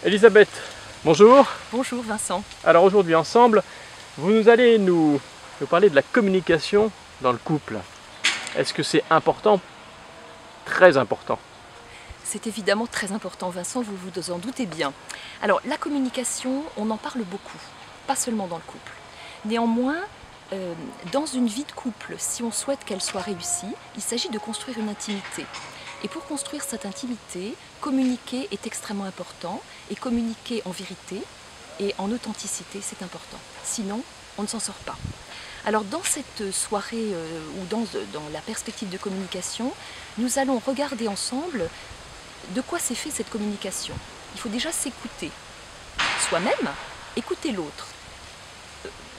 Elisabeth, bonjour. Bonjour Vincent. Alors aujourd'hui ensemble, vous allez nous parler de la communication dans le couple. Est-ce que c'est important? Très important. C'est évidemment très important Vincent, vous vous en doutez bien. Alors la communication, on en parle beaucoup, pas seulement dans le couple. Néanmoins, dans une vie de couple, si on souhaite qu'elle soit réussie, il s'agit de construire une intimité. Et pour construire cette intimité, communiquer est extrêmement important, et communiquer en vérité et en authenticité, c'est important. Sinon, on ne s'en sort pas. Alors dans cette soirée ou dans la perspective de communication, nous allons regarder ensemble de quoi s'est fait cette communication. Il faut déjà s'écouter soi-même, écouter l'autre.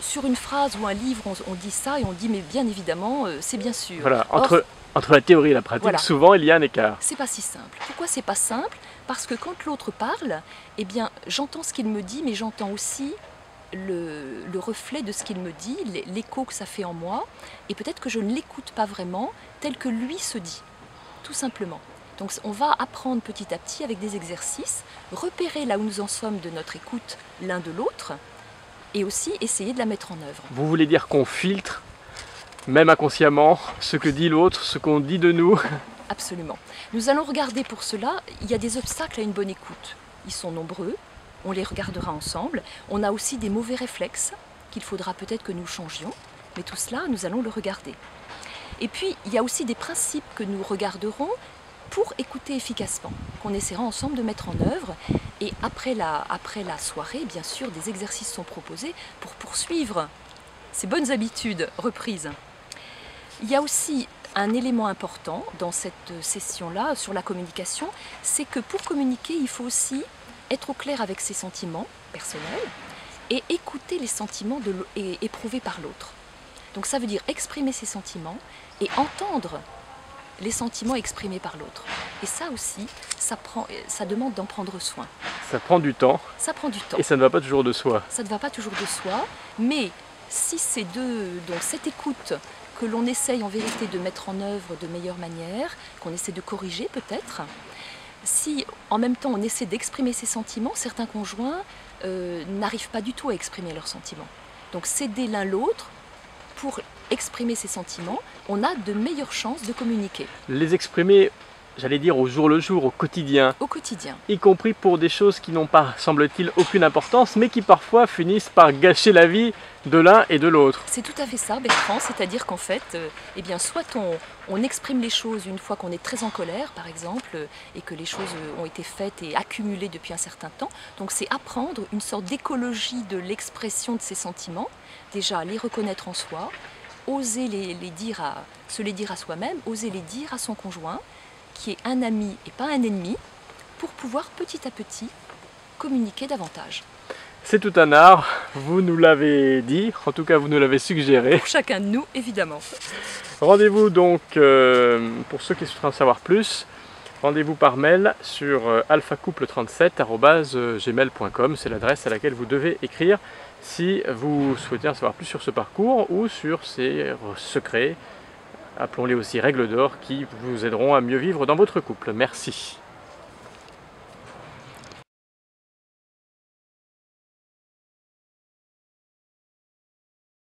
Sur une phrase ou un livre, on dit ça et on dit mais bien évidemment, c'est bien sûr. Voilà, entre la théorie et la pratique, voilà. Souvent il y a un écart. C'est pas si simple. Pourquoi c'est pas simple? Parce que quand l'autre parle, eh bien j'entends ce qu'il me dit, mais j'entends aussi le reflet de ce qu'il me dit, l'écho que ça fait en moi, et peut-être que je ne l'écoute pas vraiment tel que lui se dit, tout simplement. Donc on va apprendre petit à petit avec des exercices, repérer là où nous en sommes de notre écoute l'un de l'autre, et aussi essayer de la mettre en œuvre. Vous voulez dire qu'on filtre, même inconsciemment, ce que dit l'autre, ce qu'on dit de nous? Absolument. Nous allons regarder pour cela, il y a des obstacles à une bonne écoute. Ils sont nombreux, on les regardera ensemble. On a aussi des mauvais réflexes qu'il faudra peut-être que nous changions, mais tout cela, nous allons le regarder. Et puis, il y a aussi des principes que nous regarderons pour écouter efficacement, qu'on essaiera ensemble de mettre en œuvre. Et après la soirée, bien sûr, des exercices sont proposés pour poursuivre ces bonnes habitudes reprises. Il y a aussi un élément important dans cette session-là sur la communication, c'est que pour communiquer, il faut aussi être au clair avec ses sentiments personnels et écouter les sentiments éprouvés par l'autre. Donc ça veut dire exprimer ses sentiments et entendre les sentiments exprimés par l'autre. Et ça aussi, ça demande d'en prendre soin. Ça prend du temps. Ça prend du temps. Et ça ne va pas toujours de soi. Ça ne va pas toujours de soi, mais si ces donc cette écoute que l'on essaye en vérité de mettre en œuvre de meilleure manière, qu'on essaie de corriger peut-être, si en même temps on essaie d'exprimer ses sentiments, certains conjoints n'arrivent pas du tout à exprimer leurs sentiments. Donc s'aider l'un l'autre pour exprimer ses sentiments, on a de meilleures chances de communiquer. Les exprimer, j'allais dire au jour le jour, au quotidien. Au quotidien. Y compris pour des choses qui n'ont pas, semble-t-il, aucune importance, mais qui parfois finissent par gâcher la vie de l'un et de l'autre. C'est tout à fait ça, Bertrand, c'est-à-dire qu'en fait, eh bien, soit on exprime les choses une fois qu'on est très en colère, par exemple, et que les choses ont été faites et accumulées depuis un certain temps. Donc c'est apprendre une sorte d'écologie de l'expression de ses sentiments, déjà les reconnaître en soi, oser se les dire à soi-même, oser les dire à son conjoint, qui est un ami et pas un ennemi, pour pouvoir petit à petit communiquer davantage. C'est tout un art, vous nous l'avez dit, en tout cas vous nous l'avez suggéré. Pour chacun de nous, évidemment. Rendez-vous donc, pour ceux qui souhaitent en savoir plus, rendez-vous par mail sur alphacouple37@gmail.com, c'est l'adresse à laquelle vous devez écrire si vous souhaitez en savoir plus sur ce parcours ou sur ces secrets, appelons-les aussi règles d'or, qui vous aideront à mieux vivre dans votre couple. Merci.